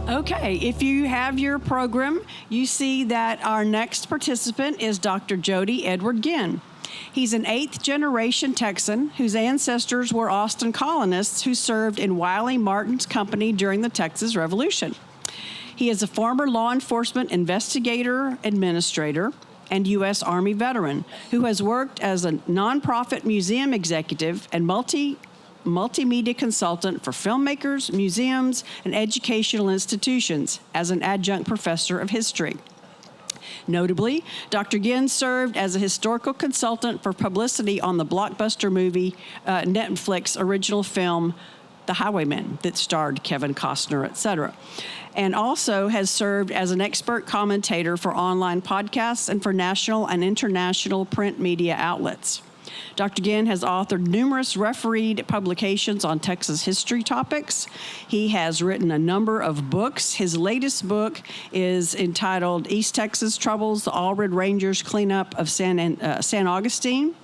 Okay, if you have your program, you see that our next participant is Dr. Jody Edward Ginn. He's an 8th-generation Texan whose ancestors were Austin colonists who served in Wiley Martin's company during the Texas Revolution. He is a former law enforcement investigator, administrator, and U.S. Army veteran who has worked as a nonprofit museum executive and multimedia consultant for filmmakers, museums, and educational institutions as an adjunct professor of history. Notably, Dr. Ginn served as a historical consultant for publicity on the blockbuster movie Netflix original film, The Highwayman, that starred Kevin Costner, etc., and also has served as an expert commentator for online podcasts and for national and international print media outlets. Dr. Ginn has authored numerous refereed publications on Texas history topics. He has written a number of books. His latest book is entitled East Texas Troubles, the All Red Rangers Cleanup of San Augustine.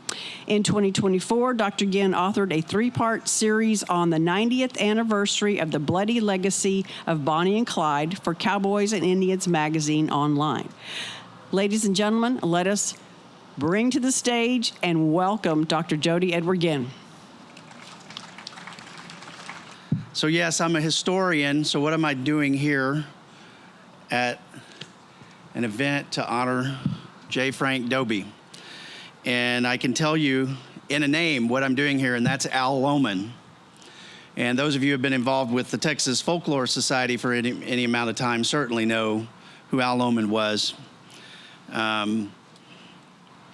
In 2024, Dr. Ginn authored a 3-part series on the 90th anniversary of the bloody legacy of Bonnie and Clyde for Cowboys and Indians magazine online. Ladies and gentlemen, let us bring to the stage and welcome Dr. Jody Edward Ginn. So yes, I'm a historian, so what am I doing here at an event to honor J. Frank Dobie? And I can tell you in a name what I'm doing here, and that's Al Lohman. And those of you who have been involved with the Texas Folklore Society for any amount of time certainly know who Al Lohman was.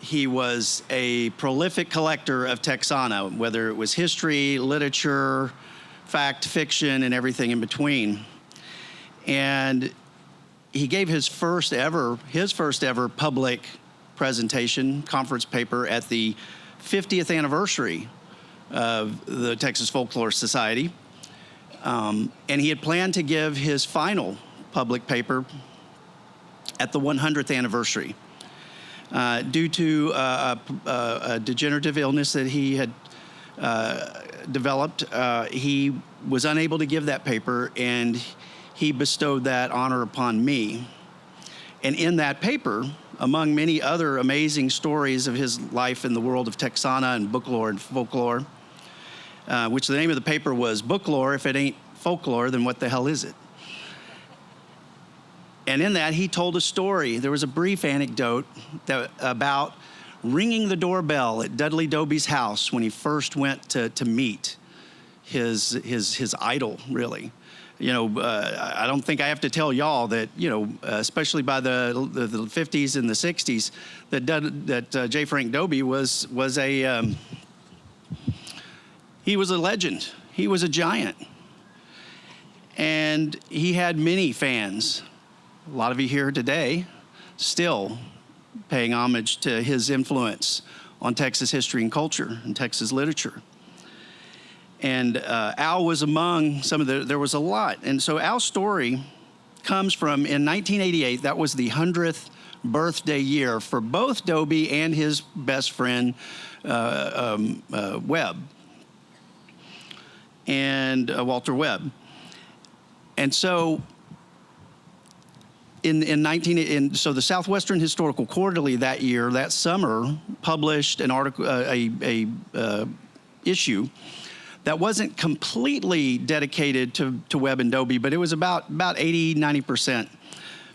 He was a prolific collector of Texana, whether it was history, literature, fact, fiction, and everything in between. And he gave his first ever public presentation, conference paper at the 50th anniversary of the Texas Folklore Society. And he had planned to give his final public paper at the 100th anniversary. Due to a degenerative illness that he had developed, he was unable to give that paper, and he bestowed that honor upon me. And in that paper, among many other amazing stories of his life in the world of Texana and booklore and folklore, which the name of the paper was Booklore. If it ain't folklore, then what the hell is it? And in that, he told a story. There was a brief anecdote about ringing the doorbell at Dudley Dobie's house when he first went to meet his idol, really. You know, I don't think I have to tell y'all that, you know, especially by the 50s and the 60s, that J. Frank Dobie was a legend. He was a giant. And he had many fans. A lot of you here today still paying homage to his influence on Texas history and culture and Texas literature. And Al was among some of there was a lot. And so Al's story comes from, in 1988, that was the 100th birthday year for both Dobie and his best friend, Webb, and Walter Webb. And so so the Southwestern Historical Quarterly that year, that summer, published an article, a issue that wasn't completely dedicated to Webb and Dobie, but it was about 80, 90%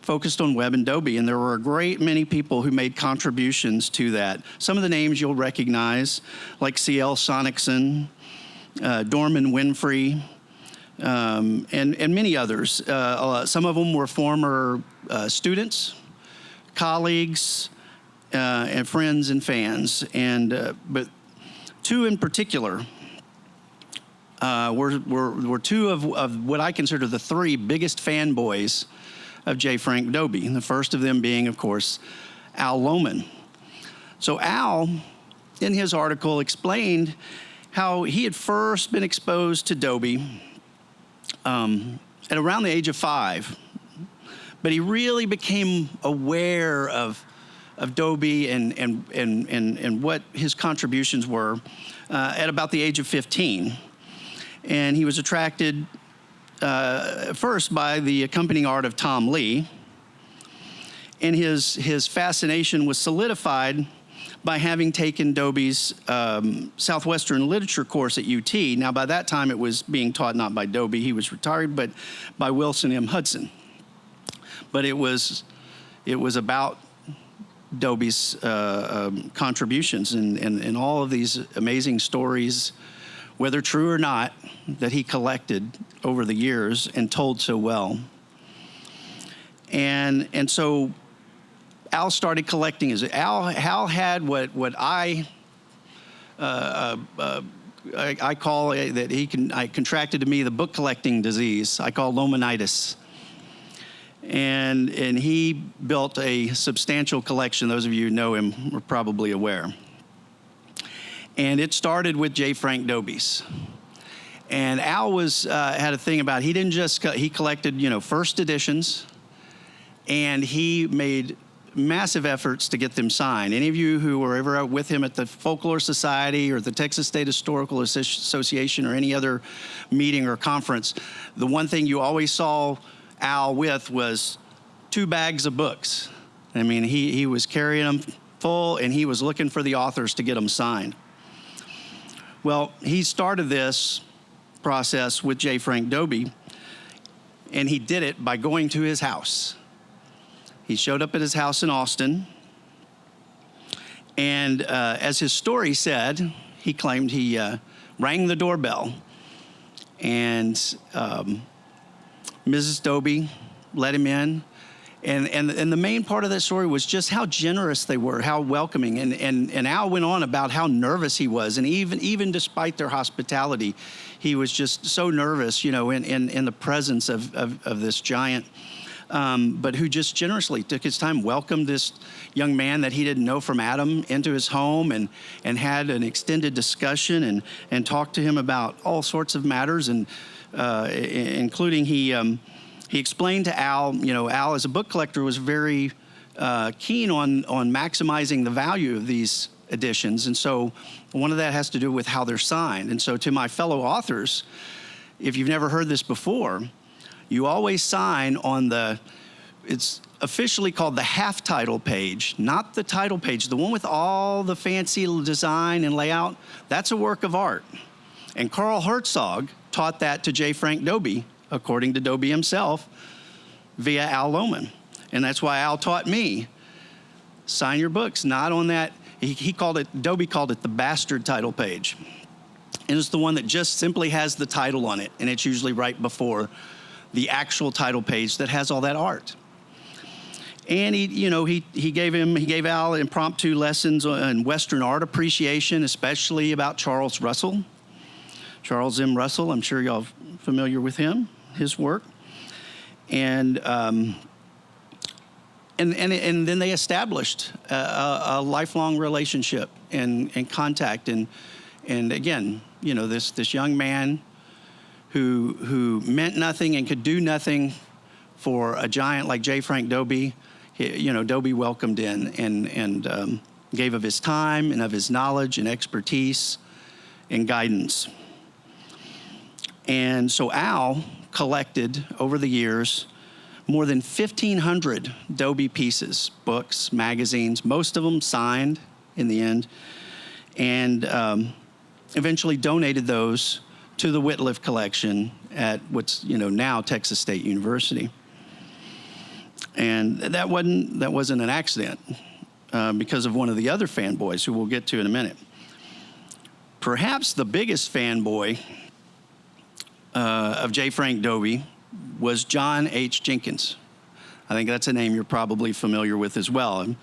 focused on Webb and Dobie, and there were a great many people who made contributions to that. Some of the names you'll recognize, like C.L. Sonicson, Dorman Winfrey, and many others. Some of them were former students, colleagues, and friends and fans. But two in particular were two of what I consider the 3 biggest fanboys of J. Frank Dobie. The first of them being, of course, Al Lohman. So Al, in his article, explained how he had first been exposed to Dobie at around the age of 5, but he really became aware of Dobie and what his contributions were at about the age of 15, and he was attracted first by the accompanying art of Tom Lee, and his fascination was solidified by having taken Dobie's Southwestern literature course at UT. Now, by that time, it was being taught not by Dobie, he was retired, but by Wilson M. Hudson. But it was about Dobie's contributions and all of these amazing stories, whether true or not, that he collected over the years and told so well. And so Al started collecting Al had what I call that I contracted to me the book collecting disease. I call Lomanitis. And he built a substantial collection. Those of you who know him are probably aware. And it started with J. Frank Dobie's. And Al had a thing about, he didn't just, he collected, first editions, and he made massive efforts to get them signed. Any of you who were ever with him at the Folklore Society or the Texas State Historical Association or any other meeting or conference, the one thing you always saw Al with was 2 bags of books. I mean, he was carrying them full, and he was looking for the authors to get them signed. Well, he started this process with J. Frank Dobie, and he did it by going to his house. He showed up at his house in Austin, and as his story said, he claimed he rang the doorbell, and Mrs. Dobie let him in, and the main part of that story was just how generous they were, how welcoming, and Al went on about how nervous he was, and even despite their hospitality, he was just so nervous, in the presence of this giant. But who just generously took his time, welcomed this young man that he didn't know from Adam into his home, and had an extended discussion and talked to him about all sorts of matters, and including he explained to Al, Al as a book collector was very keen on maximizing the value of these editions, and so one of that has to do with how they're signed. And so to my fellow authors, if you've never heard this before, you always sign on it's officially called the half title page, not the title page. The one with all the fancy design and layout, that's a work of art. And Carl Herzog taught that to J. Frank Dobie, according to Dobie himself, via Al Lohman. And that's why Al taught me, sign your books, not on that. Dobie called it the bastard title page. And it's the one that just simply has the title on it, and it's usually right before the actual title page that has all that art. And he gave Al impromptu lessons on Western art appreciation, especially about Charles Russell. Charles M. Russell, I'm sure y'all familiar with him, his work. And then they established a lifelong relationship and contact. And again, this young man who meant nothing and could do nothing for a giant like J. Frank Dobie, Dobie welcomed in and gave of his time and of his knowledge and expertise and guidance. And so Al collected over the years more than 1,500 Dobie pieces, books, magazines, most of them signed in the end, and eventually donated those to the Whitliff collection at what's now Texas State University. And that wasn't an accident because of one of the other fanboys who we'll get to in a minute. Perhaps the biggest fanboy of J. Frank Dobie was John H. Jenkins. I think that's a name you're probably familiar with as well. A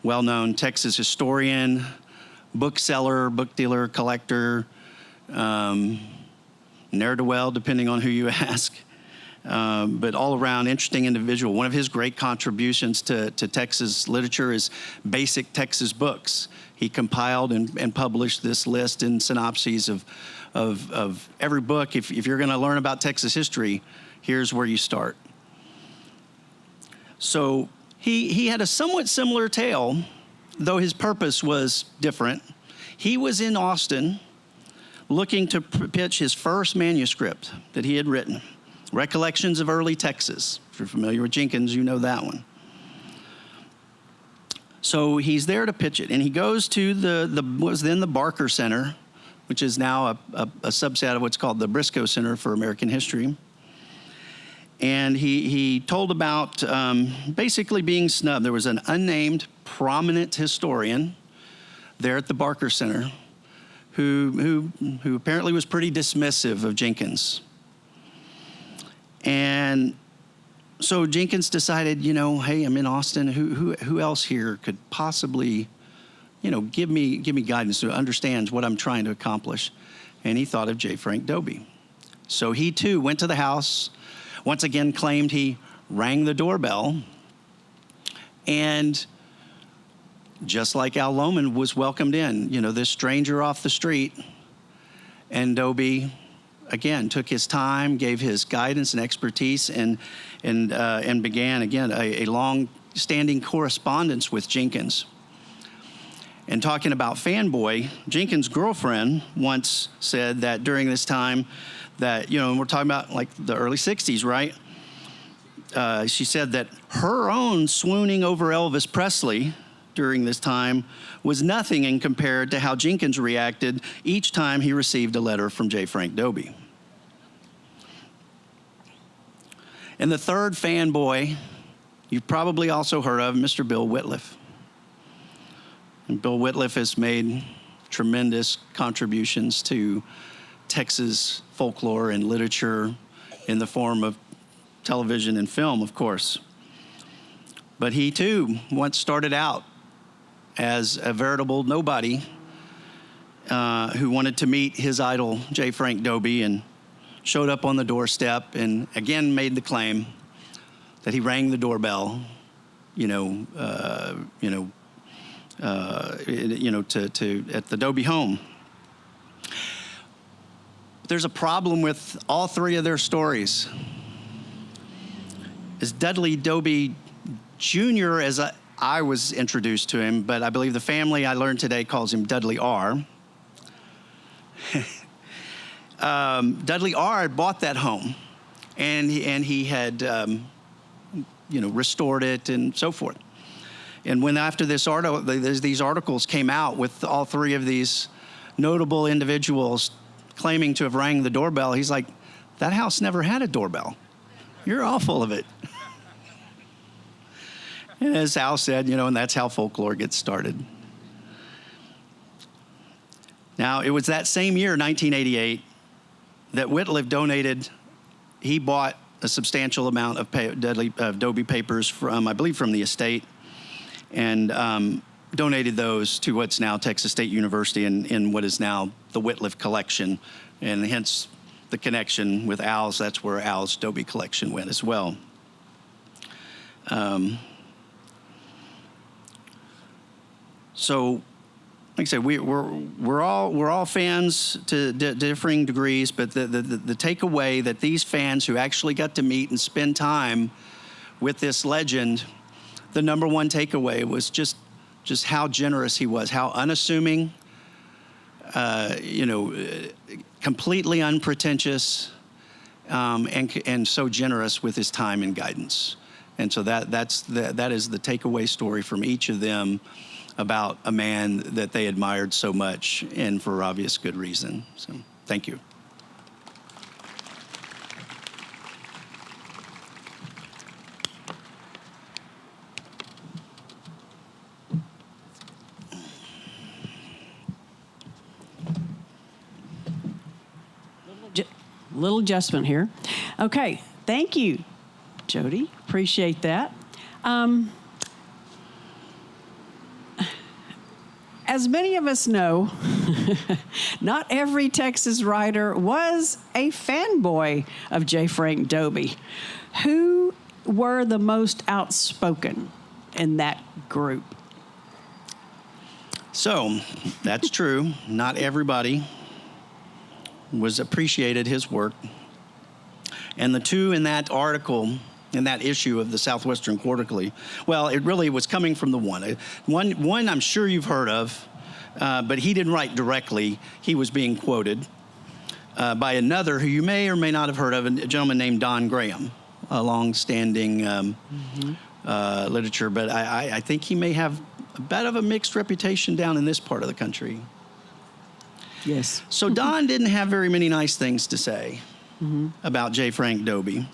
well-known Texas historian, bookseller, book dealer, collector, ne'er-do-well, depending on who you ask, but all around interesting individual. One of his great contributions to Texas literature is Basic Texas Books. He compiled and published this list and synopses of every book. If you're going to learn about Texas history, here's where you start. So he had a somewhat similar tale, though his purpose was different. He was in Austin looking to pitch his first manuscript that he had written. Recollections of Early Texas. If you're familiar with Jenkins, you know that one. So he's there to pitch it, and he goes to what was then the Barker Center, which is now a subset of what's called the Briscoe Center for American History. And he told about basically being snubbed. There was an unnamed prominent historian there at the Barker Center who apparently was pretty dismissive of Jenkins. And so Jenkins decided, hey, I'm in Austin. Who else here could possibly, give me guidance, who understands what I'm trying to accomplish? And he thought of J. Frank Dobie. So he too went to the house, once again claimed he rang the doorbell, and just like Al Lohman was welcomed in, this stranger off the street, and Dobie again took his time, gave his guidance and expertise, and began again a long-standing correspondence with Jenkins. And talking about Fanboy, Jenkins' girlfriend once said that during this time that, and we're talking about like the early 60s, right? She said that her own swooning over Elvis Presley during this time was nothing in compared to how Jenkins reacted each time he received a letter from J. Frank Dobie. And the third fanboy, you've probably also heard of, Mr. Bill Whitliff. And Bill Whitliff has made tremendous contributions to Texas folklore and literature in the form of television and film, of course. But he too once started out as a veritable nobody who wanted to meet his idol, J. Frank Dobie, and showed up on the doorstep and again made the claim that he rang the doorbell, at the Dobie home. There's a problem with all three of their stories. As Dudley Dobie Jr., as I was introduced to him, but I believe the family I learned today calls him Dudley R. Dudley R. had bought that home, and he had, restored it and so forth. And when after these articles came out with all three of these notable individuals claiming to have rang the doorbell, he's like, that house never had a doorbell. You're all full of it. And as Al said, and that's how folklore gets started. Now, it was that same year, 1988, that Whitliff he bought a substantial amount of Dobie papers from, I believe, from the estate, and donated those to what's now Texas State University in what is now the Whitliff collection, and hence the connection with Al's. That's where Al's Dobie collection went as well. So, like I said, we're all fans to differing degrees, but the takeaway that these fans who actually got to meet and spend time with this legend, the number one takeaway was just how generous he was, how unassuming, completely unpretentious, and so generous with his time and guidance. And so that is the takeaway story from each of them about a man that they admired so much, and for obvious good reason. So, thank you. Little adjustment here. Okay, thank you, Jody. Appreciate that. As many of us know, not every Texas writer was a fanboy of J. Frank Dobie. Who were the most outspoken in that group? So, that's true. Not everybody appreciated his work. And the two in that article, in that issue of the Southwestern Quarterly, well, it really was coming from the one. One I'm sure you've heard of, but he didn't write directly. He was being quoted. by another who you may or may not have heard of, a gentleman named Don Graham, a long-standing literature, but I think he may have a bit of a mixed reputation down in this part of the country. Yes. So Don didn't have very many nice things to say about J. Frank Dobie.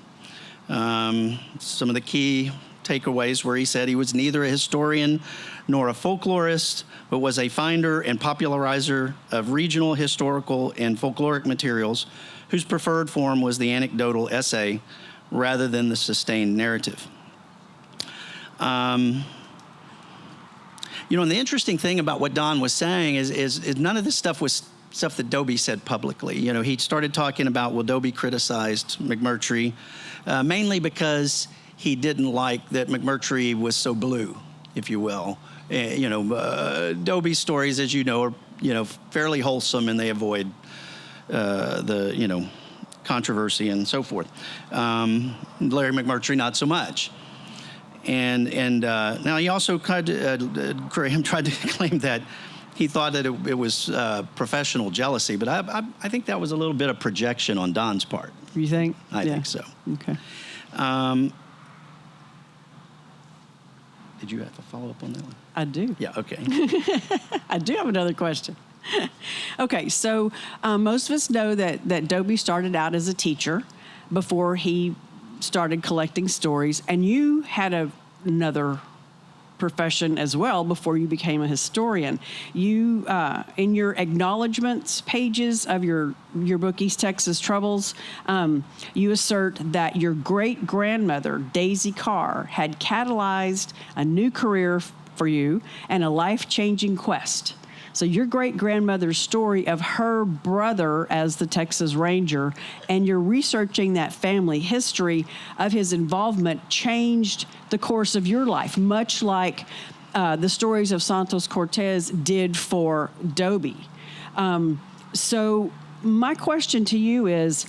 Some of the key takeaways were he said he was neither a historian nor a folklorist, but was a finder and popularizer of regional, historical, and folkloric materials whose preferred form was the anecdotal essay rather than the sustained narrative. You know, and the interesting thing about what Don was saying is none of this stuff was stuff that Dobie said publicly. You know, he started talking about, well, Dobie criticized McMurtry, mainly because he didn't like that McMurtry was so blue, if you will. Dobie's stories, as you know, are, fairly wholesome, and they avoid the controversy and so forth. Larry McMurtry, not so much. And now he also Graham tried to claim that he thought that it was professional jealousy, but I think that was a little bit of projection on Don's part. You think? I think so. Okay. Did you have to follow up on that one? I do. Yeah, okay. I do have another question. Okay, so most of us know that Dobie started out as a teacher before he started collecting stories, and you had another profession as well before you became a historian. You, in your acknowledgments pages of your book, East Texas Troubles, you assert that your great-grandmother, Daisy Carr, had catalyzed a new career for you and a life-changing quest. So your great-grandmother's story of her brother as the Texas Ranger, and you're researching that family history of his involvement changed the course of your life, much like the stories of Santos Cortez did for Dobie. So my question to you is,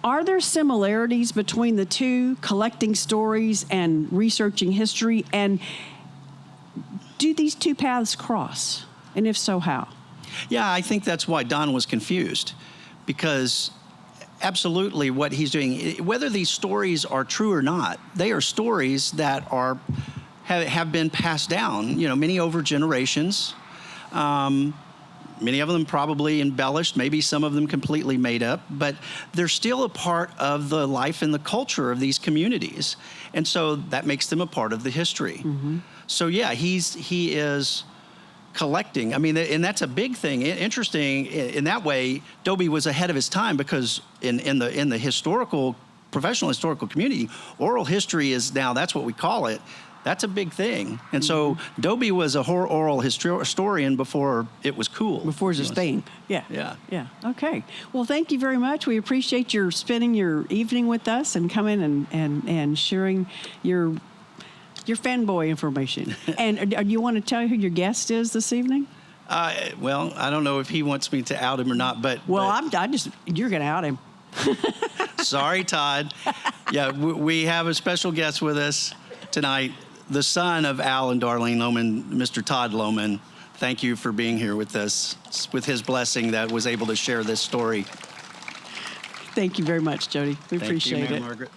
are there similarities between the two, collecting stories and researching history, and do these two paths cross? And if so, how? Yeah, I think that's why Don was confused, because absolutely what he's doing, whether these stories are true or not, they are stories that have been passed down, many over generations. Many of them probably embellished, maybe some of them completely made up, but they're still a part of the life and the culture of these communities. And so that makes them a part of the history. Mm-hmm. So yeah, he is collecting. I mean, and that's a big thing. Interesting in that way. Dobie was ahead of his time, because in the professional historical community, oral history is now, that's what we call it. That's a big thing. And so Dobie was a oral historian before it was cool. Before it was a thing. Yeah. Yeah. Yeah. Okay. Well, thank you very much. We appreciate your spending your evening with us and coming and sharing your fanboy information. And do you want to tell who your guest is this evening? Well, I don't know if he wants me to out him or not, but... Well, you're going to out him. Sorry, Todd. Yeah, we have a special guest with us tonight, the son of Al and Darlene Lohman, Mr. Todd Lohman. Thank you for being here with us, with his blessing that was able to share this story. Thank you very much, Jody. We appreciate it. Margaret.